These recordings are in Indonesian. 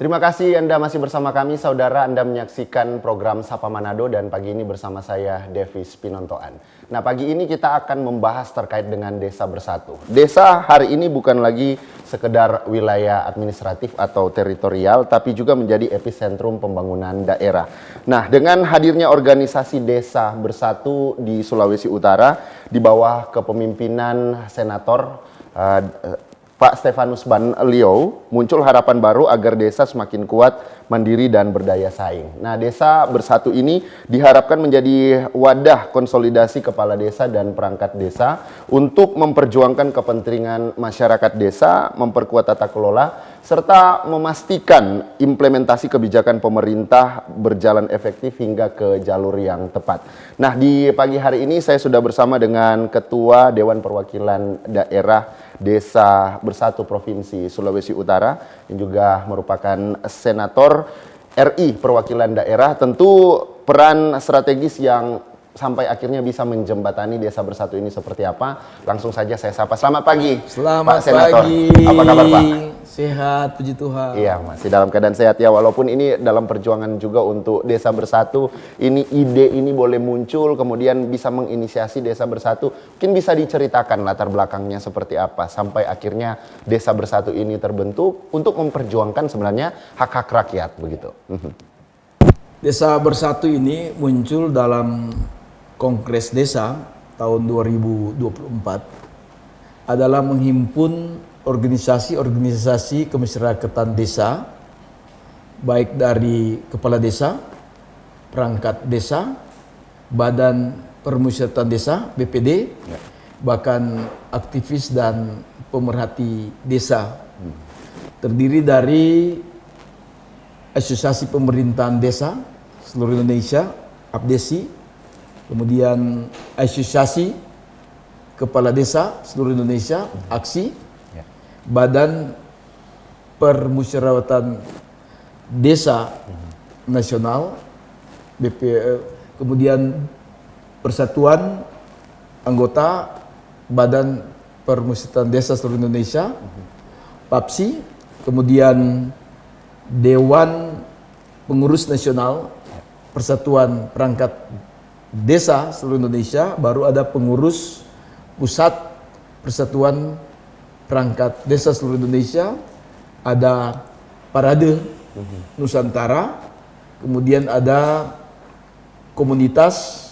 Terima kasih Anda masih bersama kami, saudara. Anda menyaksikan program Sapa Manado dan pagi ini bersama saya, Devis Pinontoan. Nah, pagi ini kita akan membahas terkait dengan Desa Bersatu. Desa hari ini bukan lagi sekedar wilayah administratif atau teritorial, tapi juga menjadi epicentrum pembangunan daerah. Nah, dengan hadirnya organisasi Desa Bersatu di Sulawesi Utara, di bawah kepemimpinan Senator Pak Stefanus Ban Liau, muncul harapan baru agar desa semakin kuat, mandiri, dan berdaya saing. Nah, Desa Bersatu ini diharapkan menjadi wadah konsolidasi kepala desa dan perangkat desa untuk memperjuangkan kepentingan masyarakat desa, memperkuat tata kelola, serta memastikan implementasi kebijakan pemerintah berjalan efektif hingga ke jalur yang tepat. Nah, di pagi hari ini saya sudah bersama dengan Ketua Dewan Perwakilan Daerah Desa Bersatu Provinsi Sulawesi Utara yang juga merupakan Senator RI perwakilan daerah. Tentu peran strategis yang sampai akhirnya bisa menjembatani Desa Bersatu ini seperti apa. Langsung saja saya sapa. Selamat pagi, Selamat Pak Senator. Pagi. Apa kabar, Pak? Sehat, puji Tuhan. Iya, masih dalam keadaan sehat ya. Walaupun ini dalam perjuangan juga untuk Desa Bersatu. Ini ide ini boleh muncul, kemudian bisa menginisiasi Desa Bersatu. Mungkin bisa diceritakan latar belakangnya seperti apa sampai akhirnya Desa Bersatu ini terbentuk untuk memperjuangkan sebenarnya hak-hak rakyat begitu. Desa Bersatu ini muncul dalam Kongres Desa tahun 2024 adalah menghimpun organisasi-organisasi kemasyarakatan desa, baik dari kepala desa, perangkat desa, badan permusyawaratan desa (BPD), bahkan aktivis dan pemerhati desa. Terdiri dari Asosiasi Pemerintahan Desa seluruh Indonesia (APDESI), kemudian Asosiasi Kepala Desa seluruh Indonesia (AKSI), Badan Permusyawaratan Desa Nasional kemudian Persatuan Anggota Badan Permusyawaratan Desa seluruh Indonesia (PAPSI), kemudian Dewan Pengurus Nasional Persatuan Perangkat Desa seluruh Indonesia, baru ada pengurus pusat Persatuan Perangkat Desa seluruh Indonesia, ada Parade Nusantara, kemudian ada komunitas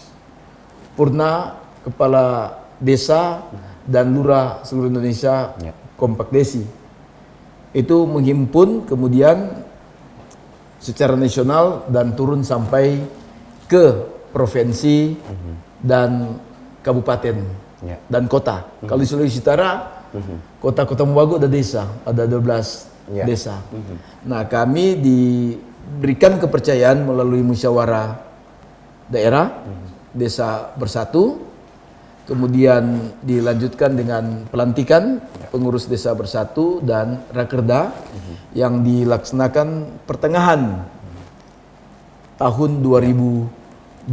Purna Kepala Desa dan Lurah seluruh Indonesia, Kompak Desi. Itu menghimpun kemudian secara nasional dan turun sampai ke provinsi dan kabupaten dan kota. Kalau di Sulawesi Utara, kota-kota Mubago ada desa, ada 12 desa. Nah, kami diberikan kepercayaan melalui musyawarah daerah Desa Bersatu, kemudian dilanjutkan dengan pelantikan pengurus Desa Bersatu dan Rakerda yang dilaksanakan pertengahan tahun 2025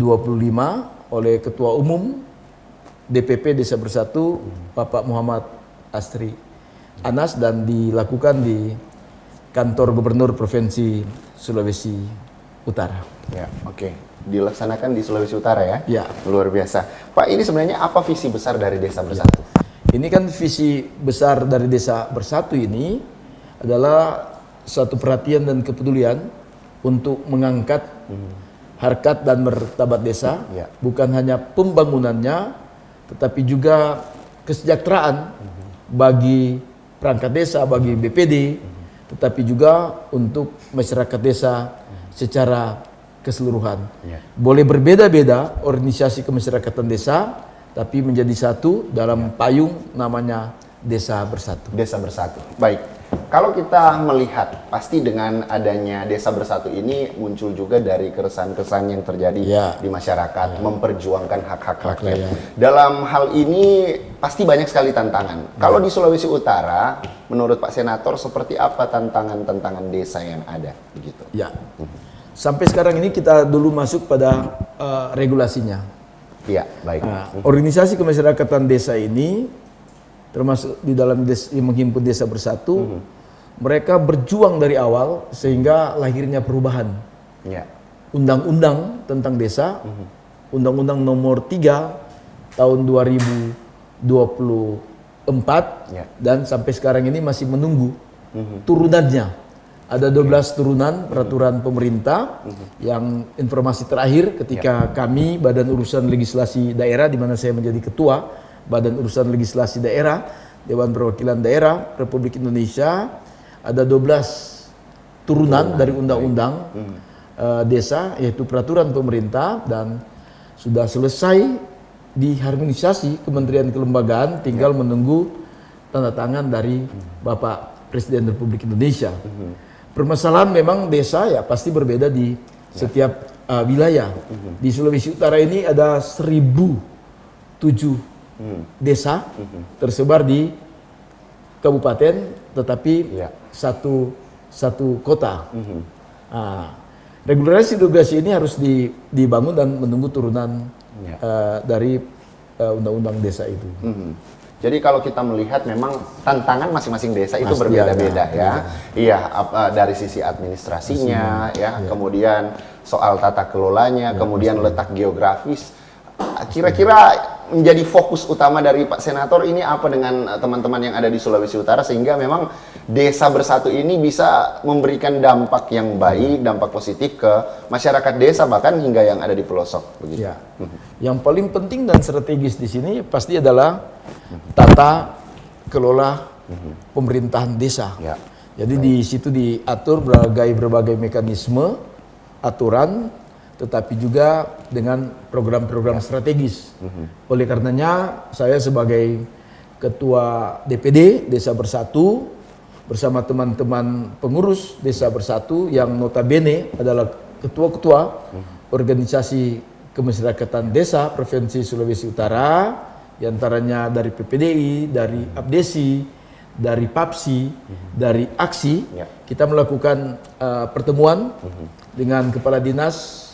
oleh Ketua Umum DPP Desa Bersatu, Bapak Muhammad Astri Anas, dan dilakukan di kantor Gubernur Provinsi Sulawesi Utara. Ya, oke. Dilaksanakan di Sulawesi Utara ya? Ya. Luar biasa. Pak, ini sebenarnya apa visi besar dari Desa Bersatu? Ini kan visi besar dari Desa Bersatu ini adalah suatu perhatian dan kepedulian untuk mengangkat harkat dan martabat desa, bukan hanya pembangunannya, tetapi juga kesejahteraan bagi perangkat desa, bagi BPD, tetapi juga untuk masyarakat desa secara keseluruhan. Boleh berbeda-beda organisasi kemasyarakatan desa, tapi menjadi satu dalam payung namanya Desa Bersatu. Desa Bersatu. Baik. Kalau kita melihat, pasti dengan adanya Desa Bersatu ini muncul juga dari keresahan-keresahan yang terjadi di masyarakat, memperjuangkan hak-hak rakyat. Dalam hal ini pasti banyak sekali tantangan. Kalau di Sulawesi Utara, menurut Pak Senator, seperti apa tantangan-tantangan desa yang ada? Begitu. Ya. Sampai sekarang ini kita dulu masuk pada regulasinya. Iya, baik. Organisasi kemasyarakatan desa ini termasuk di dalam menghimpun Desa Bersatu mereka berjuang dari awal sehingga lahirnya perubahan. Ya. Undang-undang tentang desa, Undang-Undang nomor 3 tahun 2024 Ya. dan sampai sekarang ini masih menunggu turunannya. Ada 12 turunan peraturan pemerintah yang informasi terakhir ketika kami Badan Urusan Legislasi Daerah, di mana saya menjadi ketua Badan Urusan Legislasi Daerah, Dewan Perwakilan Daerah Republik Indonesia, ada 12 turunan dari undang-undang desa, yaitu peraturan pemerintah, dan sudah selesai diharmonisasi kementerian kelembagaan, tinggal menunggu tanda tangan dari Bapak Presiden Republik Indonesia. Permasalahan memang desa ya pasti berbeda di setiap wilayah. Di Sulawesi Utara ini ada 1007 desa tersebar di kabupaten, tetapi satu kota. Regulasi ini harus dibangun dan menunggu turunan dari undang-undang desa itu. Jadi kalau kita melihat memang tantangan masing-masing desa itu Pasti berbeda-beda ada, ya. Iya, dari sisi administrasinya ya, kemudian soal tata kelolanya, kemudian letak geografis. Kira-kira menjadi fokus utama dari Pak Senator ini apa dengan teman-teman yang ada di Sulawesi Utara sehingga memang desa bersatu ini bisa memberikan dampak yang baik, dampak positif ke masyarakat desa bahkan hingga yang ada di pelosok begitu. Ya. Yang paling penting dan strategis di sini pasti adalah tata kelola pemerintahan desa. Ya. Jadi di situ diatur berbagai mekanisme, aturan, tetapi juga dengan program-program strategis. Oleh karenanya saya sebagai Ketua DPD Desa Bersatu bersama teman-teman pengurus Desa Bersatu yang notabene adalah ketua-ketua organisasi kemasyarakatan desa Provinsi Sulawesi Utara, diantaranya dari PPDI, dari APDESI, dari PAPSI, dari AKSI, kita melakukan pertemuan dengan Kepala Dinas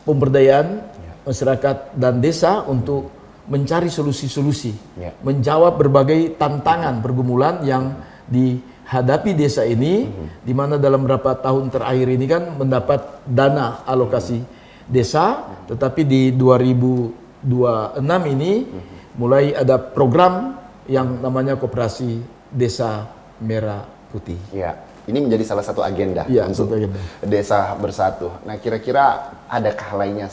Pemberdayaan Masyarakat dan Desa untuk mencari solusi-solusi, menjawab berbagai tantangan pergumulan yang dihadapi desa ini, di mana dalam beberapa tahun terakhir ini kan mendapat dana alokasi desa, tetapi di 2026 ini mulai ada program yang namanya Koperasi Desa Merah Putih. Ya. Ini menjadi salah satu agenda untuk Desa Bersatu. Nah, kira-kira adakah lainnya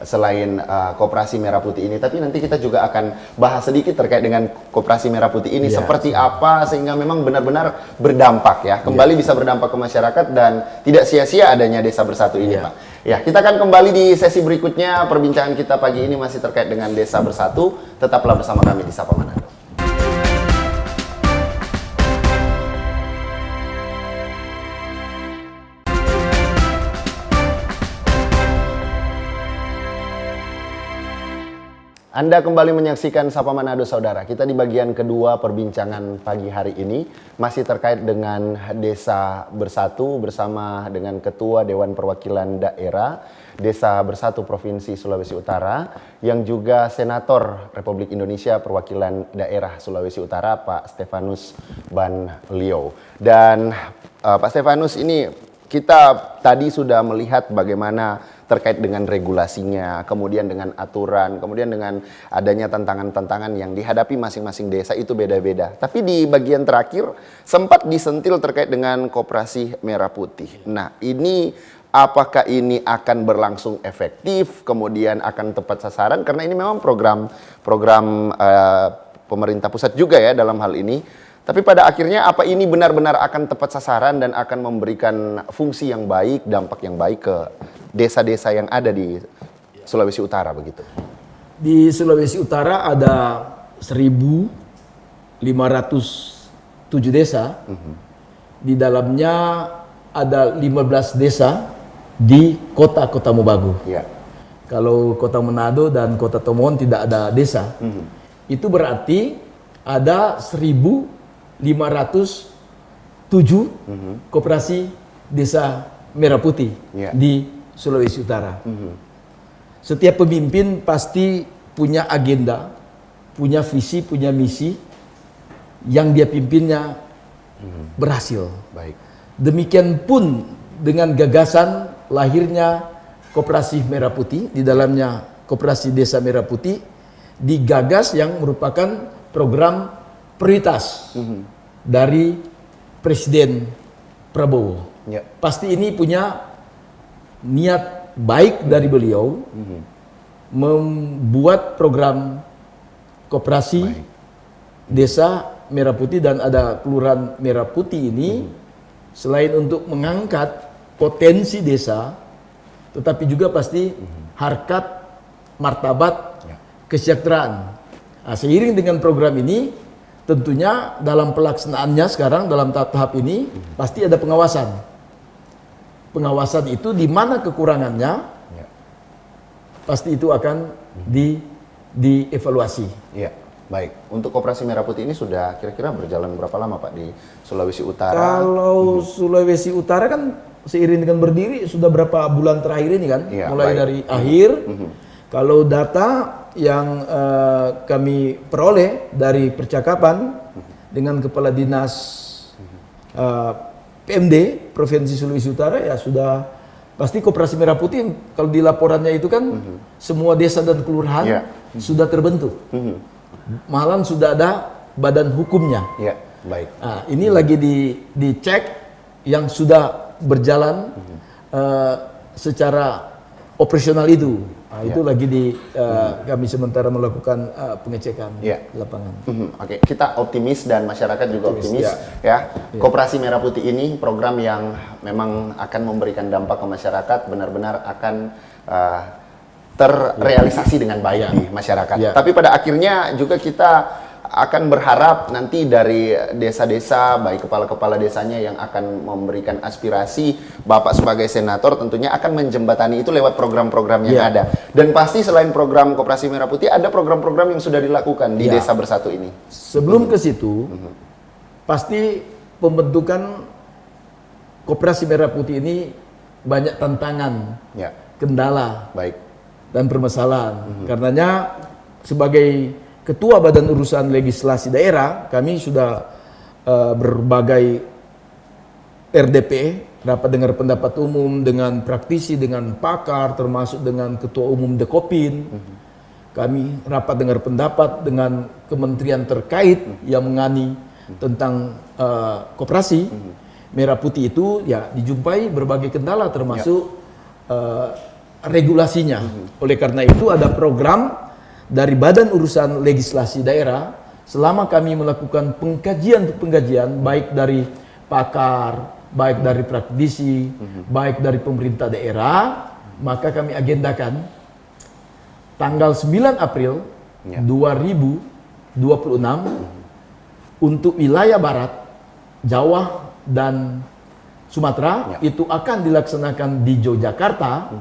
selain Koperasi Merah Putih ini? Tapi nanti kita juga akan bahas sedikit terkait dengan Koperasi Merah Putih ini seperti apa sehingga memang benar-benar berdampak ya, kembali bisa berdampak ke masyarakat dan tidak sia-sia adanya Desa Bersatu ini, Pak. Ya, kita akan kembali di sesi berikutnya. Perbincangan kita pagi ini masih terkait dengan Desa Bersatu. Tetaplah bersama kami di Sapa Manado. Anda kembali menyaksikan Sapa Manado, saudara. Kita di bagian kedua perbincangan pagi hari ini masih terkait dengan Desa Bersatu bersama dengan Ketua Dewan Perwakilan Daerah Desa Bersatu Provinsi Sulawesi Utara yang juga Senator Republik Indonesia Perwakilan Daerah Sulawesi Utara, Pak Stefanus Banlio. Dan Pak Stefanus, ini kita tadi sudah melihat bagaimana terkait dengan regulasinya, kemudian dengan aturan, kemudian dengan adanya tantangan-tantangan yang dihadapi masing-masing desa itu beda-beda. Tapi di bagian terakhir sempat disentil terkait dengan Koperasi Merah Putih. Nah, ini apakah ini akan berlangsung efektif, kemudian akan tepat sasaran? Karena ini memang program pemerintah pusat juga ya dalam hal ini. Tapi pada akhirnya apa ini benar-benar akan tepat sasaran dan akan memberikan fungsi yang baik, dampak yang baik ke desa-desa yang ada di Sulawesi Utara begitu? Di Sulawesi Utara ada 1.507 desa. Di dalamnya ada 15 desa di kota Mobagu. Ya. Kalau Kota Manado dan Kota Tomohon tidak ada desa. Itu berarti ada 1.507 koperasi desa Merah Putih di Sulawesi Utara. Setiap pemimpin pasti punya agenda, punya visi, punya misi yang dia pimpinnya berhasil. Baik. Demikian pun dengan gagasan lahirnya Koperasi Merah Putih, di dalamnya Koperasi Desa Merah Putih digagas yang merupakan program prioritas dari Presiden Prabowo. Ya. Pasti ini punya niat baik dari beliau membuat program koperasi Desa Merah Putih dan ada Kelurahan Merah Putih ini selain untuk mengangkat potensi desa, tetapi juga pasti harkat, martabat, kesejahteraan. Nah, seiring dengan program ini, tentunya dalam pelaksanaannya sekarang dalam tahap ini pasti ada pengawasan. Pengawasan itu di mana kekurangannya, pasti itu akan dievaluasi. Iya, baik. Untuk Koperasi Merah Putih ini sudah kira-kira berjalan berapa lama Pak di Sulawesi Utara? Kalau Sulawesi Utara kan seiring dengan berdiri sudah berapa bulan terakhir ini kan, Ya, mulai baik. dari akhir. Kalau data yang kami peroleh dari percakapan dengan Kepala Dinas PMD Provinsi Sulawesi Utara, ya sudah pasti Koperasi Merah Putih kalau di laporannya itu kan semua desa dan kelurahan Ya. sudah terbentuk. Malahan sudah ada badan hukumnya. Iya, baik. Nah, ini lagi dicek yang sudah berjalan secara operasional itu. Nah, itu lagi kami sementara melakukan pengecekan Ya. lapangan. Oke, kita optimis dan masyarakat juga optimis ya. Koperasi Merah Putih ini program yang memang akan memberikan dampak ke masyarakat, benar-benar akan terrealisasi dengan baik di masyarakat. Ya. Tapi pada akhirnya juga kita akan berharap nanti dari desa-desa, baik kepala-kepala desanya yang akan memberikan aspirasi, Bapak sebagai senator tentunya akan menjembatani itu lewat program-program yang ada. Dan pasti selain program Koperasi Merah Putih, ada program-program yang sudah dilakukan di Desa Bersatu ini. Sebelum ke situ, pasti pembentukan Koperasi Merah Putih ini banyak tantangan, Ya, kendala, baik. dan permasalahan. Karenanya sebagai Ketua Badan Urusan Legislasi Daerah, kami sudah berbagai RDP, rapat dengar pendapat umum dengan praktisi, dengan pakar, termasuk dengan Ketua Umum Dekopin. Kami rapat dengar pendapat dengan kementerian terkait yang mengani tentang koperasi. Merah Putih itu ya dijumpai berbagai kendala termasuk regulasinya. Oleh karena itu ada program dari Badan Urusan Legislasi Daerah, selama kami melakukan pengkajian baik dari pakar, baik dari praktisi, baik dari pemerintah daerah, maka kami agendakan tanggal 9 April 2026 untuk wilayah Barat, Jawa, dan Sumatera itu akan dilaksanakan di Yogyakarta,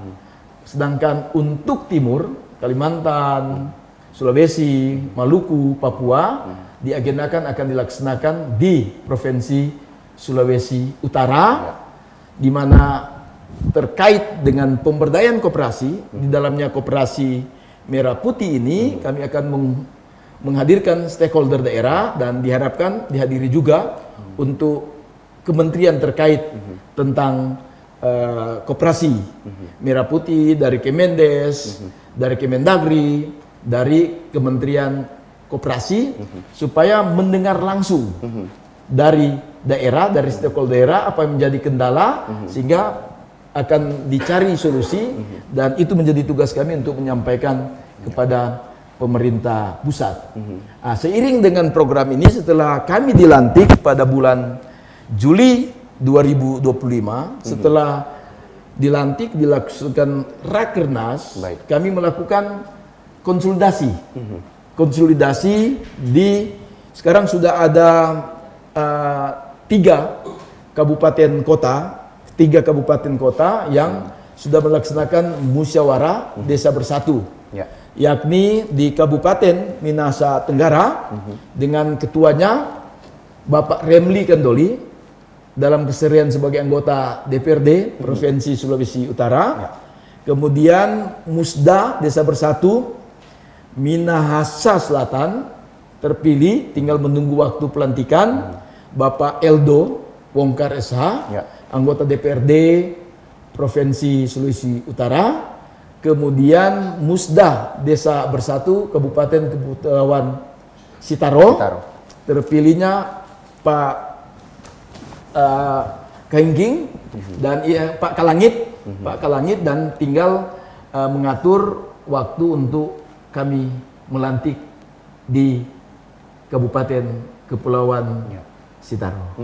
sedangkan untuk Timur, Kalimantan, Sulawesi, Maluku, Papua diagendakan akan dilaksanakan di Provinsi Sulawesi Utara, di mana terkait dengan pemberdayaan koperasi, di dalamnya Koperasi Merah Putih ini kami akan menghadirkan stakeholder daerah dan diharapkan dihadiri juga untuk kementerian terkait tentang koperasi Merah Putih dari Kemendes, dari Kemendagri, dari Kementerian Koperasi, supaya mendengar langsung dari daerah, dari stakeholder daerah apa yang menjadi kendala, sehingga akan dicari solusi, dan itu menjadi tugas kami untuk menyampaikan kepada pemerintah pusat. Nah, seiring dengan program ini, setelah kami dilantik pada bulan Juli 2025, setelah dilantik dilakukan Rakernas, kami melakukan konsolidasi. Konsolidasi di sekarang sudah ada 3 kabupaten kota yang sudah melaksanakan musyawarah Desa Bersatu, yakni di Kabupaten Minahasa Tenggara dengan ketuanya Bapak Remli Kendoli dalam keseharian sebagai anggota DPRD Provinsi Sulawesi Utara. Kemudian Musda Desa Bersatu Minahasa Selatan terpilih, tinggal menunggu waktu pelantikan, Bapak Eldo Wongkar SH, Ya. anggota DPRD Provinsi Sulawesi Utara, kemudian Musda Desa Bersatu Kabupaten Kepulauan Sitaro, terpilihnya Pak Kaingking dan Pak Kalangit dan tinggal mengatur waktu untuk kami melantik di Kabupaten Kepulauan Sitaro.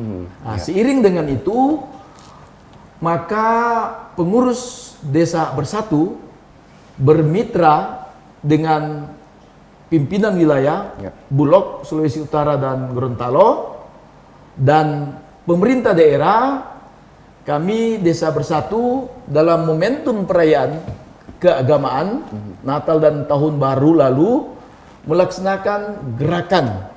Seiring dengan itu, maka pengurus Desa Bersatu bermitra dengan pimpinan wilayah Bulog, Sulawesi Utara dan Gorontalo, dan pemerintah daerah. Kami Desa Bersatu dalam momentum perayaan keagamaan Natal dan Tahun Baru lalu melaksanakan gerakan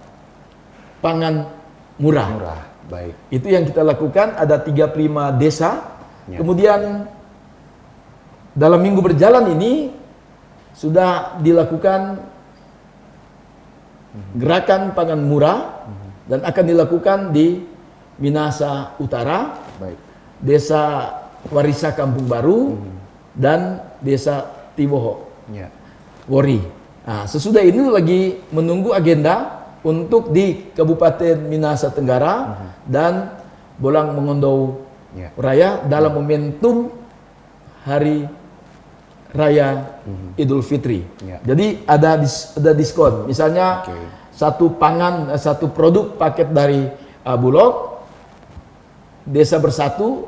pangan murah. Baik. Itu yang kita lakukan, ada 35 desa. Kemudian dalam minggu berjalan ini sudah dilakukan gerakan pangan murah dan akan dilakukan di Minasa Utara, Desa Warisa Kampung Baru, dan Desa Tiboho, Wori. Nah, sesudah ini lagi menunggu agenda untuk di Kabupaten Minasa Tenggara dan Bolang Mongondo Raya dalam momentum Hari Raya Idul Fitri. Jadi ada diskon. Misalnya satu produk paket dari Bulog, Desa Bersatu,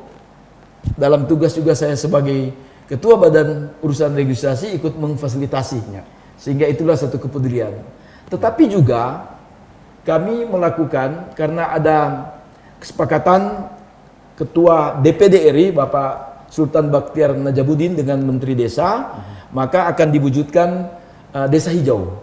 dalam tugas juga saya sebagai Ketua Badan Urusan Registrasi ikut memfasilitasi. Sehingga itulah satu kepedulian. Tetapi juga kami melakukan, karena ada kesepakatan Ketua DPD RI Bapak Sultan Baktiar Najabudin dengan Menteri Desa, maka akan diwujudkan desa hijau.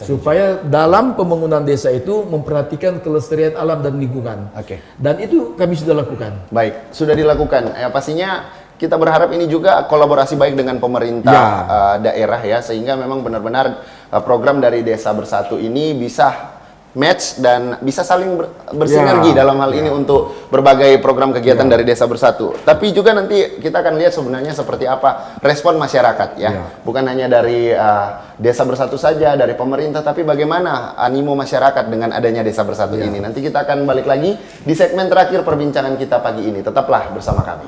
Supaya dalam pembangunan desa itu memperhatikan kelestarian alam dan lingkungan. Dan itu kami sudah lakukan. Baik, sudah dilakukan. Pastinya kita berharap ini juga kolaborasi baik dengan pemerintah daerah ya, sehingga memang benar-benar program dari Desa Bersatu ini bisa match dan bisa saling bersinergi dalam hal ini untuk berbagai program kegiatan dari Desa Bersatu. Tapi juga nanti kita akan lihat sebenarnya seperti apa respon masyarakat ya. Bukan hanya dari Desa Bersatu saja, dari pemerintah, tapi bagaimana animo masyarakat dengan adanya Desa Bersatu ini. Nanti kita akan balik lagi di segmen terakhir perbincangan kita pagi ini. Tetaplah bersama kami.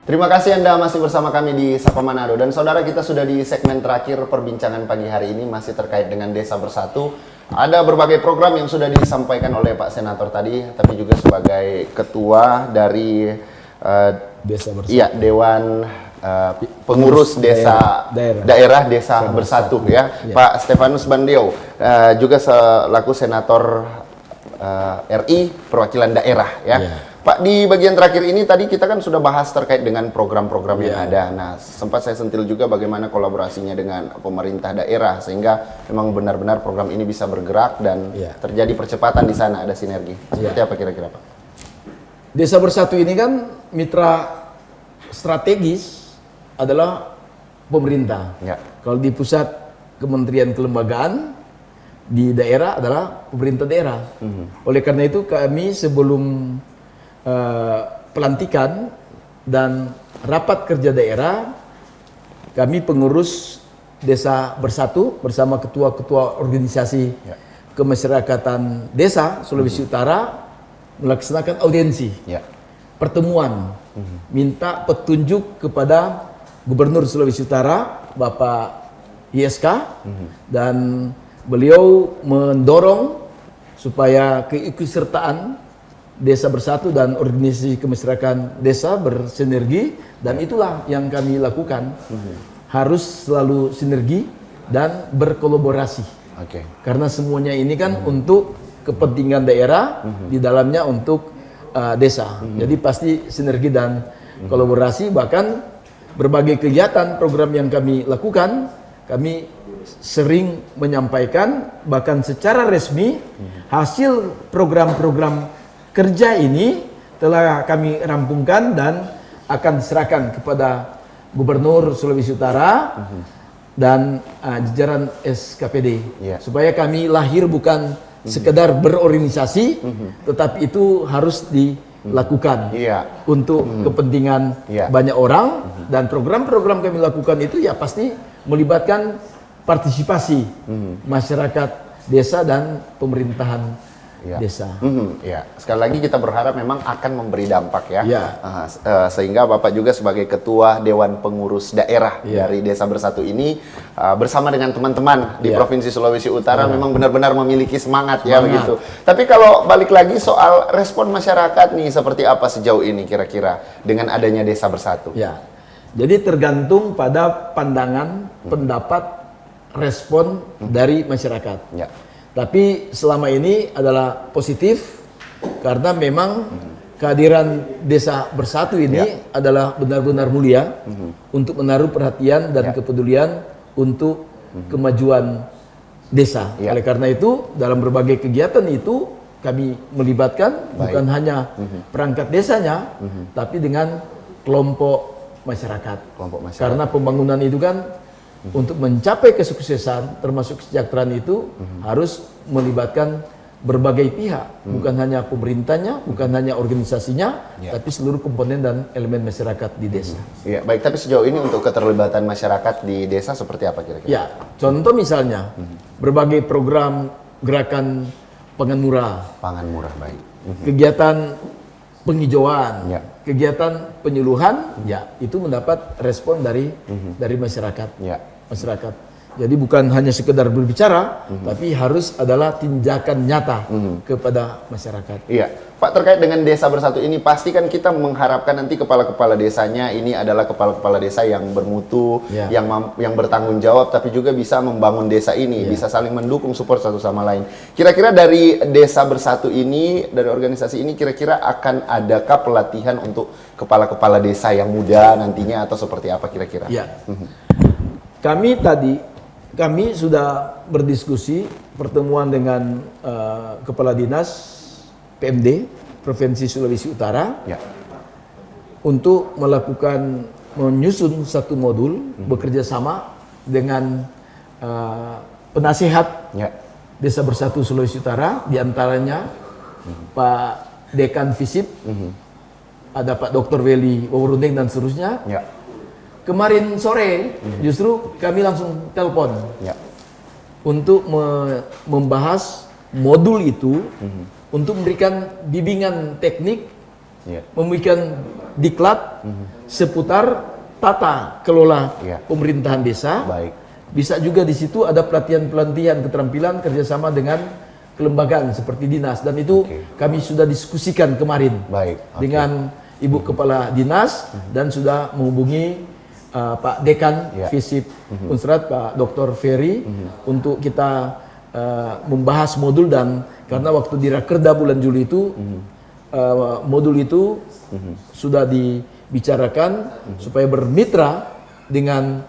Terima kasih Anda masih bersama kami di Sapa Manado. Dan saudara, kita sudah di segmen terakhir perbincangan pagi hari ini, masih terkait dengan Desa Bersatu. Ada berbagai program yang sudah disampaikan oleh Pak Senator tadi, tapi juga sebagai ketua dari Desa Bersatu. Iya, Dewan Pengurus Daerah Desa Bersatu ya. Pak Stefanus Bandio, juga selaku Senator RI perwakilan daerah ya. Pak, di bagian terakhir ini tadi kita kan sudah bahas terkait dengan program-program yang ada. Nah, sempat saya sentil juga bagaimana kolaborasinya dengan pemerintah daerah sehingga memang benar-benar program ini bisa bergerak dan terjadi percepatan di sana, ada sinergi. Seperti apa kira-kira, Pak? Desa Bersatu ini kan mitra strategis adalah pemerintah. Kalau di pusat kementerian kelembagaan, di daerah adalah pemerintah daerah. Oleh karena itu kami sebelum pelantikan dan rapat kerja daerah, kami pengurus Desa Bersatu bersama ketua-ketua organisasi kemasyarakatan desa Sulawesi Utara melaksanakan audiensi, pertemuan, minta petunjuk kepada Gubernur Sulawesi Utara Bapak ISK, dan beliau mendorong supaya keikutsertaan Desa Bersatu dan organisasi kemasyarakatan desa bersinergi, dan itulah yang kami lakukan. Harus selalu sinergi dan berkolaborasi. Karena semuanya ini kan untuk kepentingan daerah, di dalamnya untuk desa. Jadi pasti sinergi dan kolaborasi. Bahkan berbagai kegiatan program yang kami lakukan, kami sering menyampaikan bahkan secara resmi hasil program-program kerja ini telah kami rampungkan dan akan diserahkan kepada Gubernur Sulawesi Utara dan jajaran SKPD supaya kami lahir bukan sekedar berorganisasi, tetapi itu harus dilakukan untuk kepentingan banyak orang, dan program-program kami lakukan itu ya pasti melibatkan partisipasi masyarakat desa dan pemerintahan desa. Ya, sekali lagi kita berharap memang akan memberi dampak ya. Sehingga Bapak juga sebagai Ketua Dewan Pengurus Daerah dari Desa Bersatu ini bersama dengan teman-teman di Provinsi Sulawesi Utara memang benar-benar memiliki semangat ya begitu. Tapi kalau balik lagi soal respon masyarakat nih seperti apa sejauh ini kira-kira dengan adanya Desa Bersatu? Ya, jadi tergantung pada pandangan, pendapat, respon dari masyarakat. Tapi selama ini adalah positif karena memang kehadiran Desa Bersatu ini adalah benar-benar mulia untuk menaruh perhatian dan kepedulian untuk kemajuan desa. Oleh karena itu dalam berbagai kegiatan itu kami melibatkan bukan hanya perangkat desanya, tapi dengan kelompok masyarakat. Karena pembangunan itu kan untuk mencapai kesuksesan termasuk kesejahteraan itu harus melibatkan berbagai pihak, bukan hanya pemerintahnya, bukan hanya organisasinya, tapi seluruh komponen dan elemen masyarakat di desa. Ya, baik. Tapi sejauh ini untuk keterlibatan masyarakat di desa seperti apa kira-kira? Ya, contoh misalnya berbagai program gerakan pangan murah, baik. kegiatan penghijauan, kegiatan penyuluhan, itu mendapat respon dari masyarakat. Masyarakat. Jadi bukan hanya sekedar berbicara, tapi harus adalah tindakan nyata kepada masyarakat. Iya, Pak, terkait dengan Desa Bersatu ini pasti kan kita mengharapkan nanti kepala-kepala desanya ini adalah kepala-kepala desa yang bermutu, yang bertanggung jawab, tapi juga bisa membangun desa ini, bisa saling mendukung, support satu sama lain. Kira-kira dari Desa Bersatu ini, dari organisasi ini, kira-kira akan adakah pelatihan untuk kepala-kepala desa yang muda nantinya atau seperti apa kira-kira? Ya. Kami sudah berdiskusi pertemuan dengan Kepala Dinas PMD Provinsi Sulawesi Utara untuk menyusun satu modul bekerja sama dengan penasihat Desa Bersatu Sulawesi Utara, diantaranya Pak Dekan Visip, ada Pak Dr. Weli Wawurunding dan seterusnya. Kemarin sore justru kami langsung telepon untuk membahas modul itu untuk memberikan bimbingan teknik, memberikan diklat seputar tata kelola pemerintahan desa. Bisa juga di situ ada pelatihan-pelatihan keterampilan kerjasama dengan kelembagaan seperti dinas, dan itu kami sudah diskusikan kemarin dengan Ibu Kepala Dinas dan sudah menghubungi Pak Dekan Visip Unsrat, Pak Dr. Ferry untuk kita membahas modul, dan karena waktu di Rakerda bulan Juli itu modul itu sudah dibicarakan supaya bermitra dengan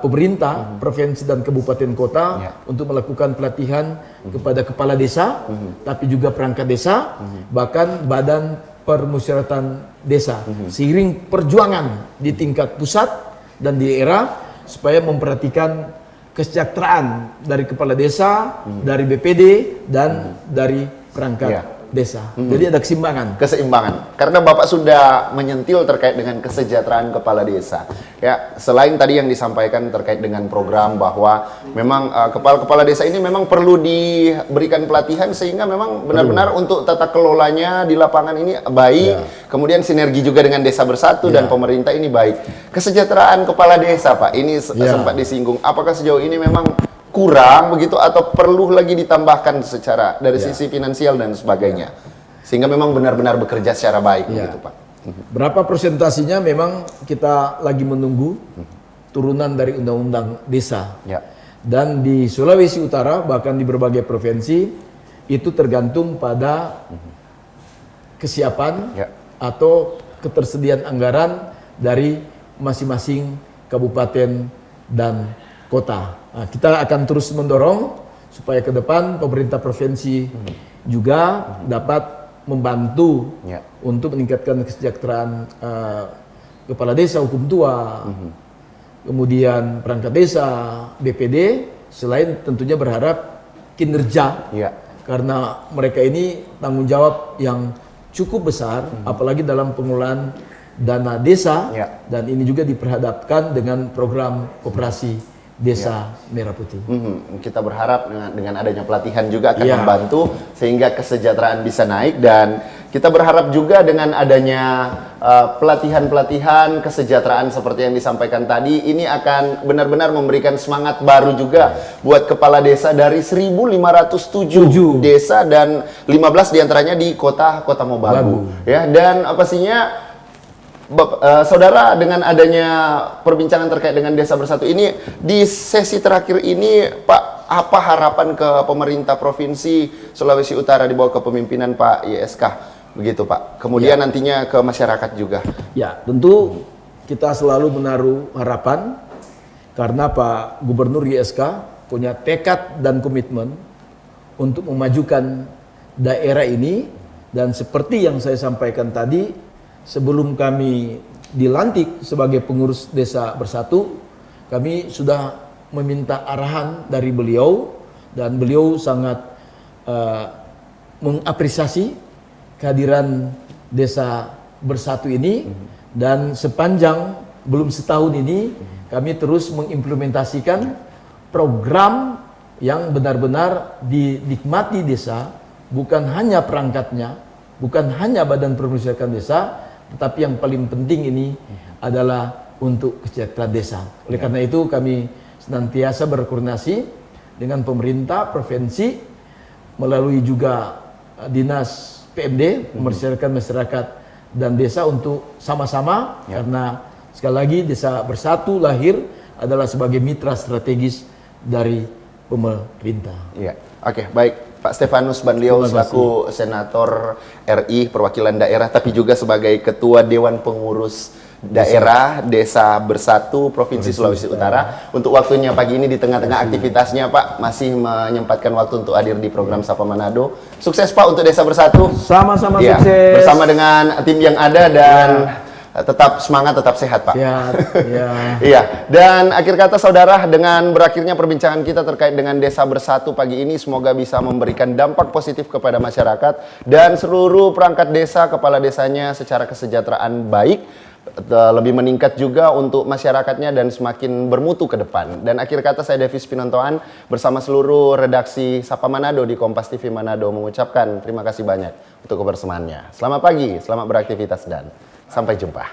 pemerintah provinsi dan kabupaten kota untuk melakukan pelatihan kepada kepala desa, tapi juga perangkat desa, bahkan badan permusyawaratan desa, seiring perjuangan di tingkat pusat dan di daerah supaya memperhatikan kesejahteraan dari kepala desa, dari BPD dan dari perangkat desa. Jadi ada keseimbangan. Karena Bapak sudah menyentil terkait dengan kesejahteraan kepala desa. Ya, selain tadi yang disampaikan terkait dengan program bahwa memang kepala-kepala desa ini memang perlu diberikan pelatihan sehingga memang benar-benar untuk tata kelolanya di lapangan ini baik. Kemudian sinergi juga dengan Desa Bersatu dan pemerintah ini baik. Kesejahteraan kepala desa, Pak, ini sempat disinggung. Apakah sejauh ini memang kurang begitu atau perlu lagi ditambahkan secara dari sisi finansial dan sebagainya sehingga memang benar-benar bekerja secara baik begitu, Pak? Berapa persentasinya memang kita lagi menunggu turunan dari undang-undang desa. Dan di Sulawesi Utara bahkan di berbagai provinsi itu tergantung pada kesiapan atau ketersediaan anggaran dari masing-masing kabupaten dan kota. Nah, kita akan terus mendorong supaya ke depan pemerintah provinsi juga dapat membantu untuk meningkatkan kesejahteraan kepala desa hukum tua, kemudian perangkat desa, BPD, selain tentunya berharap kinerja, Ya. karena mereka ini tanggung jawab yang cukup besar, apalagi dalam pengelolaan dana desa, Ya. dan ini juga diperhadapkan dengan program koperasi desa Merah Putih. Kita berharap dengan adanya pelatihan juga akan Iya. membantu sehingga kesejahteraan bisa naik, dan kita berharap juga dengan adanya pelatihan-pelatihan kesejahteraan seperti yang disampaikan tadi ini akan benar-benar memberikan semangat baru juga buat kepala desa dari 1.507 desa dan 15 diantaranya di kota Mobagu. Ya, dan pastinya saudara, dengan adanya perbincangan terkait dengan Desa Bersatu ini, di sesi terakhir ini Pak, apa harapan ke pemerintah Provinsi Sulawesi Utara di bawah kepemimpinan Pak YSK? Begitu Pak. Kemudian nantinya ke masyarakat juga. Ya, tentu kita selalu menaruh harapan karena Pak Gubernur YSK punya tekad dan komitmen untuk memajukan daerah ini, dan seperti yang saya sampaikan tadi, sebelum kami dilantik sebagai pengurus Desa Bersatu, kami sudah meminta arahan dari beliau, dan beliau sangat mengapresiasi kehadiran Desa Bersatu ini, dan sepanjang belum setahun ini kami terus mengimplementasikan program yang benar-benar dinikmati desa, bukan hanya perangkatnya, bukan hanya Badan Permusyawaratan Desa, tetapi yang paling penting ini adalah untuk kesejahteraan desa. Oleh karena itu kami senantiasa berkoordinasi dengan pemerintah provinsi melalui juga dinas PMD, Pemasyarakatan Masyarakat dan Desa, untuk sama-sama, karena sekali lagi Desa Bersatu lahir adalah sebagai mitra strategis dari pemerintah. Iya. Oke, baik. Pak Stefanus Banliau selaku Senator RI perwakilan daerah, tapi juga sebagai Ketua Dewan Pengurus Daerah Desa Bersatu Provinsi Sulawesi Utara. Untuk waktunya pagi ini di tengah-tengah aktivitasnya Pak, masih menyempatkan waktu untuk hadir di program Sapa Manado. Sukses Pak untuk Desa Bersatu. Sama-sama Ya, sukses. bersama dengan tim yang ada, dan tetap semangat, tetap sehat Pak. Sehat, ya. Iya, dan akhir kata saudara, dengan berakhirnya perbincangan kita terkait dengan Desa Bersatu pagi ini, semoga bisa memberikan dampak positif kepada masyarakat dan seluruh perangkat desa, kepala desanya secara kesejahteraan baik, lebih meningkat juga untuk masyarakatnya dan semakin bermutu ke depan. Dan akhir kata, saya Devis Pinontoan bersama seluruh redaksi Sapa Manado di Kompas TV Manado mengucapkan terima kasih banyak untuk kebersamaannya. Selamat pagi, selamat beraktivitas, dan sampai jumpa.